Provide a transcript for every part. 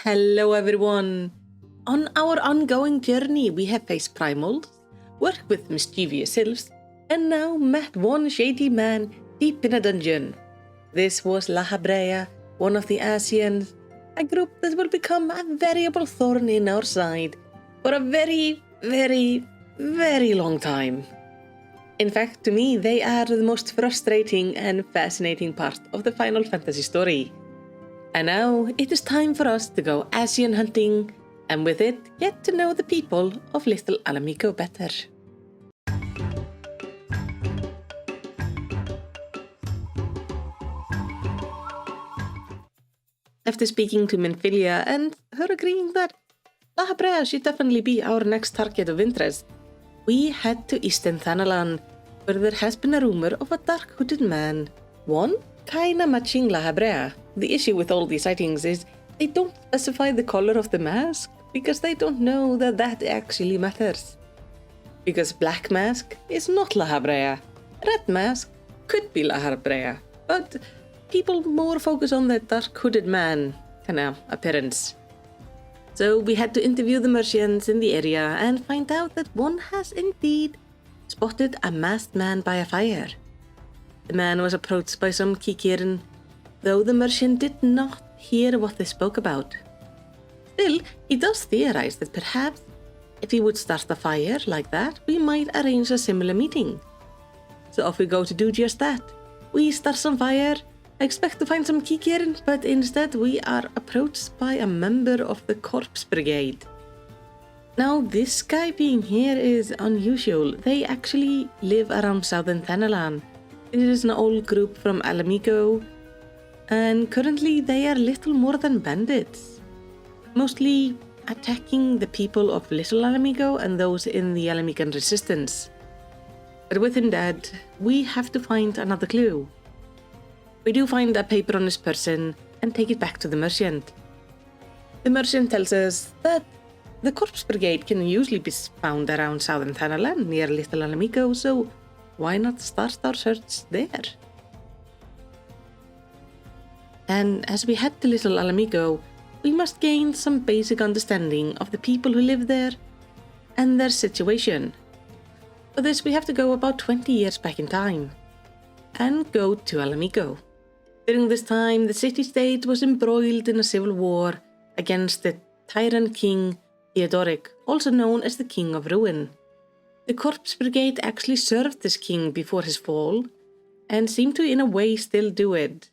Hello everyone! On our ongoing journey we have faced primals, worked with mischievous elves, and now met one shady man deep in a dungeon. This was Lahabrea, one of the Asians, a group that will become a variable thorn in our side for a very, very, very long time. In fact, to me, they are the most frustrating and fascinating part of the Final Fantasy story. And now it is time for us to go Asian hunting, and with it, get to know the people of Little Ala Mhigo better. After speaking to Minfilia and her agreeing that Lahabrea should definitely be our next target of interest, we head to Eastern Thanalan, where there has been a rumor of a dark-hooded man, one kinda matching Lahabrea. The issue with all these sightings is they don't specify the color of the mask because they don't know that that actually matters. Because black mask is not Lahabrea, red mask could be Lahabrea, but people more focus on the dark-hooded man kinda appearance. So we had to interview the merchants in the area and find out that one has indeed spotted a masked man by a fire. The man was approached by some Kikirin, though the merchant did not hear what they spoke about. Still, he does theorize that perhaps if he would start a fire like that, we might arrange a similar meeting. So off we go to do just that. We start some fire, expect to find some Kikirin, but instead we are approached by a member of the Corpse Brigade. Now this guy being here is unusual. They actually live around southern Thanalan. It is an old group from Ala Mhigo, and currently they are little more than bandits, mostly attacking the people of Little Ala Mhigo and those in the Ala Mhigan resistance. But with him dead, we have to find another clue. We do find a paper on this person and take it back to the merchant. The merchant tells us that the Corpse Brigade can usually be found around southern Thanalan near Little Ala Mhigo, so why not start our search there? And as we head to Little Ala Mhigo, we must gain some basic understanding of the people who live there and their situation. For this we have to go about 20 years back in time and go to Ala Mhigo. During this time, the city-state was embroiled in a civil war against the tyrant king Theodoric, also known as the King of Ruin. The Corpse Brigade actually served this king before his fall, and seem to in a way still do it,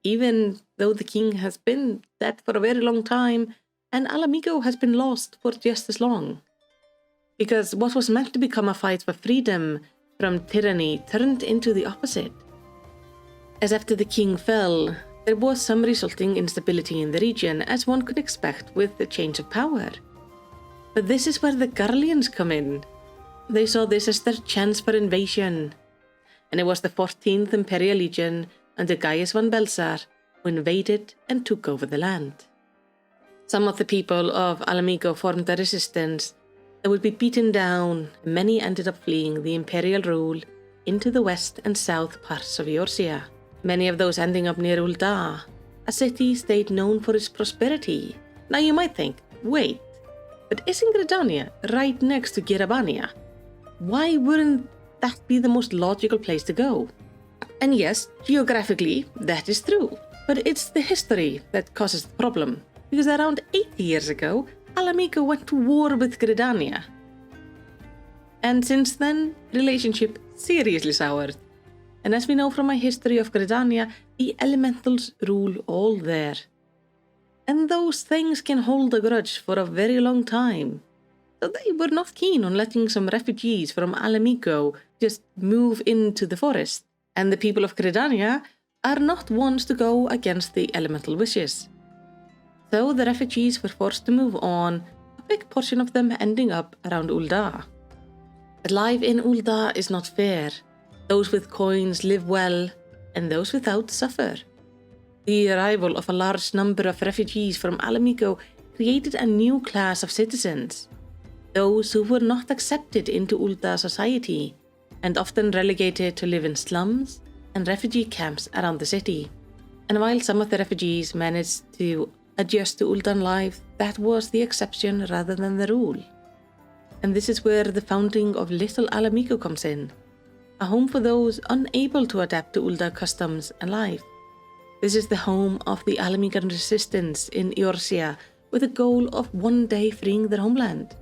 even though the king has been dead for a very long time and Ala Mhigo has been lost for just as long. Because what was meant to become a fight for freedom from tyranny turned into the opposite. As after the king fell, there was some resulting instability in the region, as one could expect with the change of power. But this is where the Garleans come in. They saw this as their chance for invasion, and it was the 14th Imperial Legion under Gaius von Belsar who invaded and took over the land. Some of the people of Ala Mhigo formed a resistance that would be beaten down, and many ended up fleeing the Imperial rule into the west and south parts of Eorzea, many of those ending up near Ul'dah, a city-state known for its prosperity. Now you might think, wait, but isn't Gridania right next to Girabania? Why wouldn't that be the most logical place to go? And yes, geographically, that is true. But it's the history that causes the problem. Because around 80 years ago, Ala Mhigo went to war with Gridania. And since then, relationship seriously soured. And as we know from my history of Gridania, the elementals rule all there. And those things can hold a grudge for a very long time. So they were not keen on letting some refugees from Ala Mhigo just move into the forest. And the people of Gridania are not ones to go against the elemental wishes. So the refugees were forced to move on, a big portion of them ending up around Ul'dah. But life in Ul'dah is not fair. Those with coins live well, and those without suffer. The arrival of a large number of refugees from Ala Mhigo created a new class of citizens, those who were not accepted into Ul'dah society, and often relegated to live in slums and refugee camps around the city. And while some of the refugees managed to adjust to Ultan life, that was the exception rather than the rule. And this is where the founding of Little Ala Mhigo comes in, a home for those unable to adapt to Ulta customs and life. This is the home of the Ala Mhigan resistance in Eorzea, with the goal of one day freeing their homeland.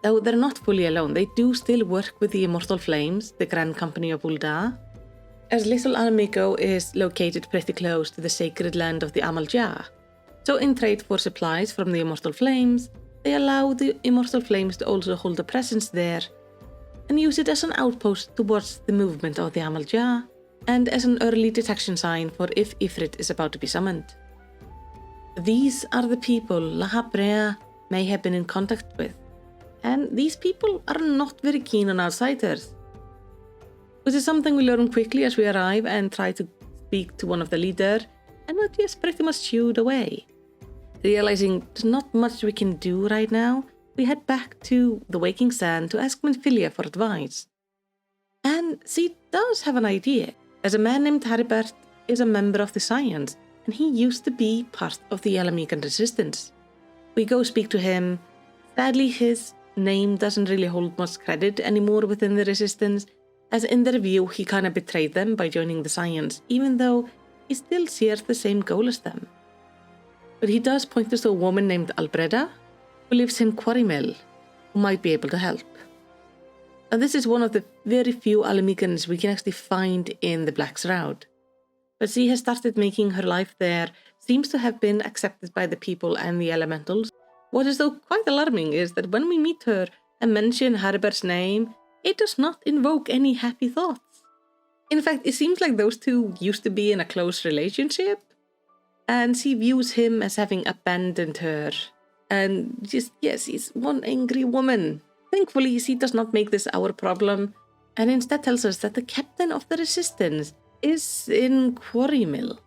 Though they're not fully alone, they do still work with the Immortal Flames, the Grand Company of Ulta, as Little Ala Mhigo is located pretty close to the sacred land of the amalj'aa. So in trade for supplies from the Immortal Flames, they allow the Immortal Flames to also hold a presence there and use it as an outpost towards the movement of the amalj'aa and as an early detection sign for if Ifrit is about to be summoned. These are the people Lahabrea may have been in contact with, and these people are not very keen on outsiders, which is something we learn quickly as we arrive and try to speak to one of the leaders, and we're just pretty much shooed away. Realizing there's not much we can do right now, we head back to the Waking Sand to ask Menphilia for advice. And she does have an idea, as a man named Heribert is a member of the Science, and he used to be part of the Ala Mhigan resistance. We go speak to him. Sadly, his name doesn't really hold much credit anymore within the resistance, as in their view he kinda betrayed them by joining the Science, even though he still shares the same goal as them. But he does point us to a woman named Albreda, who lives in Quarry Mill, who might be able to help. And this is one of the very few Ala Mhigans we can actually find in the Black Shroud. But she has started making her life there, seems to have been accepted by the people and the elementals. What is though quite alarming is that when we meet her and mention Heribert's name, it does not invoke any happy thoughts. In fact, it seems like those two used to be in a close relationship, and she views him as having abandoned her. And just, yes, she's one angry woman. Thankfully, she does not make this our problem, and instead tells us that the captain of the resistance is in Quarry Mill.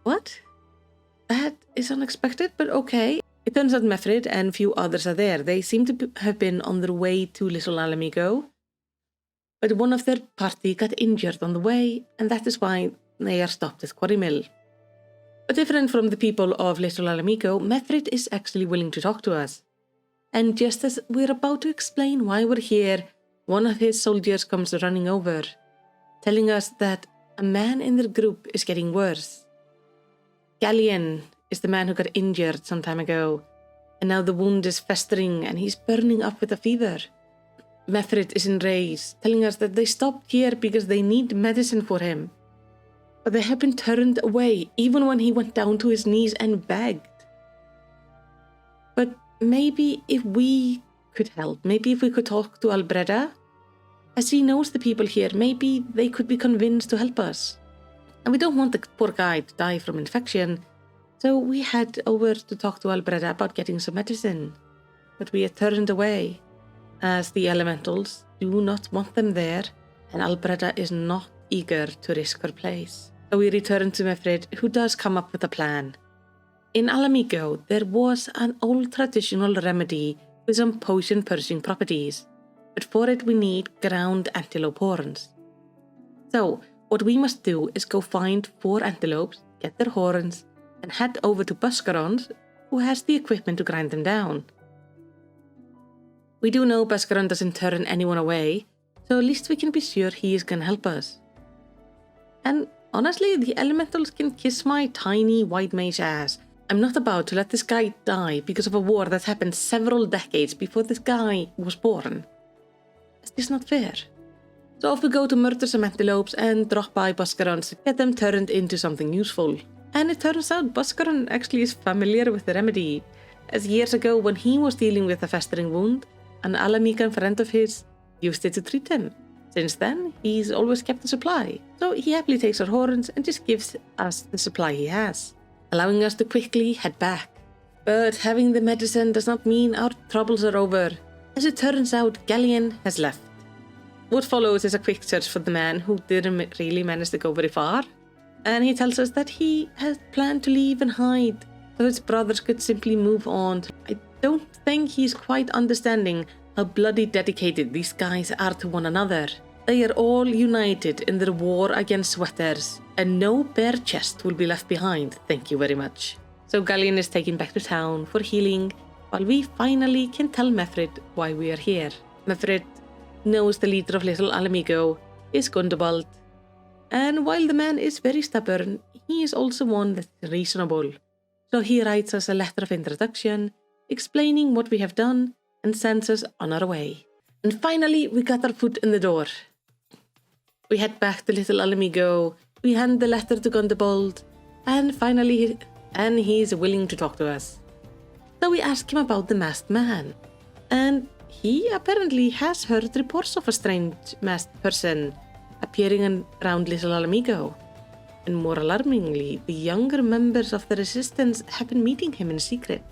What? That is unexpected, but okay. It turns out Mefrid and few others are there. They seem to have been on their way to Little Ala Mhigo, but one of their party got injured on the way, and that is why they are stopped at Quarry Mill. But different from the people of Little Ala Mhigo, Mefrid is actually willing to talk to us. And just as we're about to explain why we're here, one of his soldiers comes running over, telling us that a man in their group is getting worse. Galleon is the man who got injured some time ago, and now the wound is festering and he's burning up with a fever. Mefrid is enraged, telling us that they stopped here because they need medicine for him. But they have been turned away even when he went down to his knees and begged. But maybe if we could help, maybe if we could talk to Albreda, as he knows the people here, maybe they could be convinced to help us. And we don't want the poor guy to die from infection, so we head over to talk to Albreda about getting some medicine. But we are turned away, as the elementals do not want them there, and Albreda is not eager to risk her place. So we return to Mefrid, who does come up with a plan. In Ala Mhigo, there was an old traditional remedy with some potion purging properties, but for it we need ground antelope horns. So what we must do is go find 4 antelopes, get their horns, and head over to Buscarons, who has the equipment to grind them down. We do know Buscaron doesn't turn anyone away, so at least we can be sure he is gonna help us. And honestly, the elementals can kiss my tiny white mage ass. I'm not about to let this guy die because of a war that happened several decades before this guy was born. It's just not fair. So off we go to murder some antelopes and drop by Buscarons to get them turned into something useful. And it turns out Buscaron actually is familiar with the remedy, as years ago when he was dealing with a festering wound, an Ala Mhigan friend of his used it to treat him. Since then, he's always kept a supply, so he happily takes our horns and just gives us the supply he has, allowing us to quickly head back. But having the medicine does not mean our troubles are over. As it turns out, Galleon has left. What follows is a quick search for the man who didn't really manage to go very far, and he tells us that he has planned to leave and hide, so his brothers could simply move on. I don't think he's quite understanding how bloody dedicated these guys are to one another. They are all united in their war against sweaters, and no bare chest will be left behind, thank you very much. So Galleon is taken back to town for healing, while we finally can tell Methrid why we are here. Methrid knows the leader of Little Ala Mhigo is Gundobald, and while the man is very stubborn, he is also one that is reasonable. So he writes us a letter of introduction, explaining what we have done, and sends us on our way. And finally, we got our foot in the door. We head back to Little Ala Mhigo, we hand the letter to Gundobald, and finally, he is willing to talk to us. So we ask him about the masked man, and he apparently has heard reports of a strange masked person appearing around Little Ala Mhigo. And more alarmingly, the younger members of the resistance have been meeting him in secret.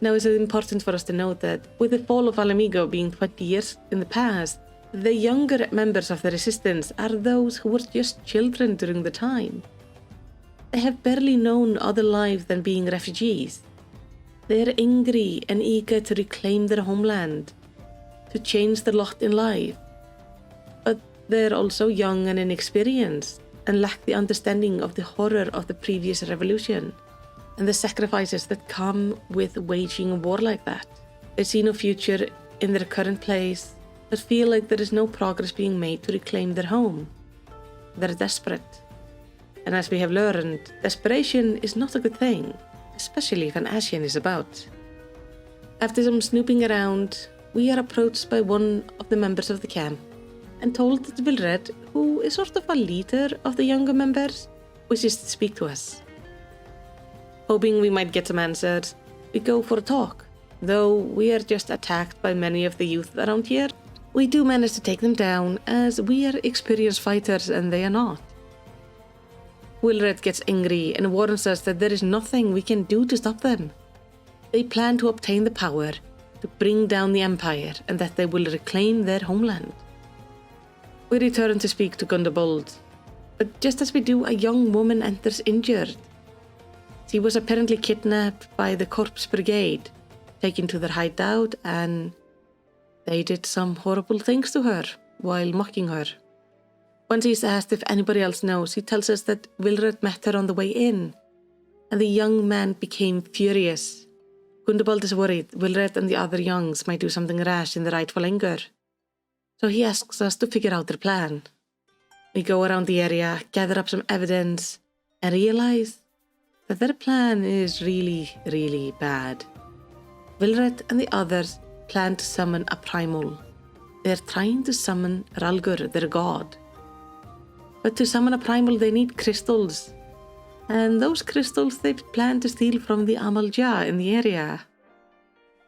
Now, it is important for us to note that with the fall of Ala Mhigo being 20 years in the past, the younger members of the resistance are those who were just children during the time. They have barely known other life than being refugees. They are angry and eager to reclaim their homeland, to change their lot in life. But they are also young and inexperienced, and lack the understanding of the horror of the previous revolution and the sacrifices that come with waging a war like that. They see no future in their current place, but feel like there is no progress being made to reclaim their home. They're desperate. And as we have learned, desperation is not a good thing, especially if an Asian is about. After some snooping around, we are approached by one of the members of the camp and told that Wilred, who is sort of a leader of the younger members, wishes to speak to us. Hoping we might get some answers, we go for a talk. Though we are just attacked by many of the youth around here, we do manage to take them down, as we are experienced fighters and they are not. Wilred gets angry and warns us that there is nothing we can do to stop them. They plan to obtain the power to bring down the empire, and that they will reclaim their homeland. We return to speak to Gundobald, but just as we do, a young woman enters injured. She was apparently kidnapped by the Corpse Brigade, taken to their hideout, and they did some horrible things to her while mocking her. When she's asked if anybody else knows, he tells us that Wilred met her on the way in, and the young man became furious. Gundobald is worried Wilred and the other youngs might do something rash in their rightful anger. So he asks us to figure out their plan. We go around the area, gather up some evidence, and realize that their plan is really, really bad. Wilred and the others plan to summon a primal. They're trying to summon Ralgur, their god. But to summon a primal, they need crystals. And those crystals they plan to steal from the amalj'aa in the area.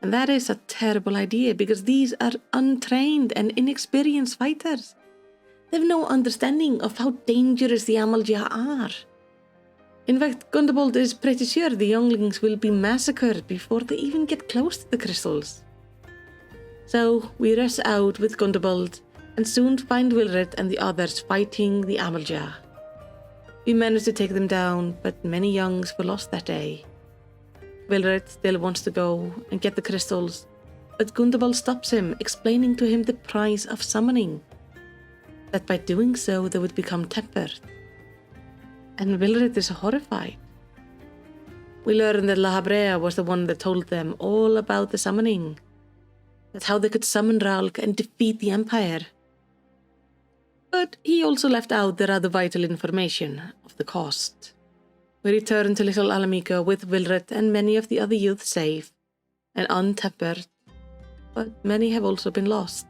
And that is a terrible idea, because these are untrained and inexperienced fighters. They have no understanding of how dangerous the amalj'aa are. In fact, Gundobald is pretty sure the younglings will be massacred before they even get close to the crystals. So we rush out with Gundobald and soon find Wilred and the others fighting the amalj'aa. We managed to take them down, but many youngs were lost that day. Wilred still wants to go and get the crystals, but Gundobald stops him, explaining to him the price of summoning. That by doing so they would become tempered. And Wilred is horrified. We learn that Lahabrea was the one that told them all about the summoning. That's how they could summon Ralg and defeat the Empire. But he also left out the rather vital information of the cost. We return to Little Ala Mhigo with Wilred and many of the other youth safe and untempered, but many have also been lost.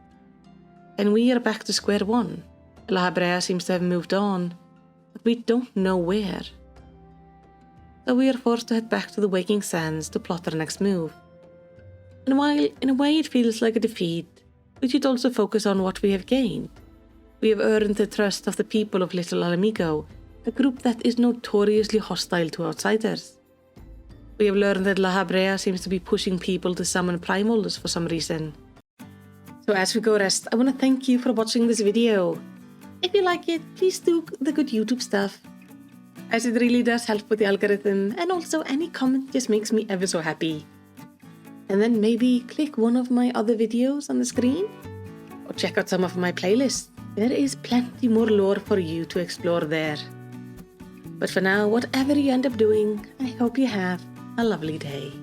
And we are back to square one. Lahabrea seems to have moved on, but we don't know where. So we are forced to head back to the Waking Sands to plot our next move. And while in a way it feels like a defeat, we should also focus on what we have gained. We have earned the trust of the people of Little Ala Mhigo, a group that is notoriously hostile to outsiders. We have learned that Lahabrea seems to be pushing people to summon primals for some reason. So as we go rest, I want to thank you for watching this video. If you like it, please do the good YouTube stuff, as it really does help with the algorithm, and also any comment just makes me ever so happy. And then maybe click one of my other videos on the screen, or check out some of my playlists. There is plenty more lore for you to explore there. But for now, whatever you end up doing, I hope you have a lovely day.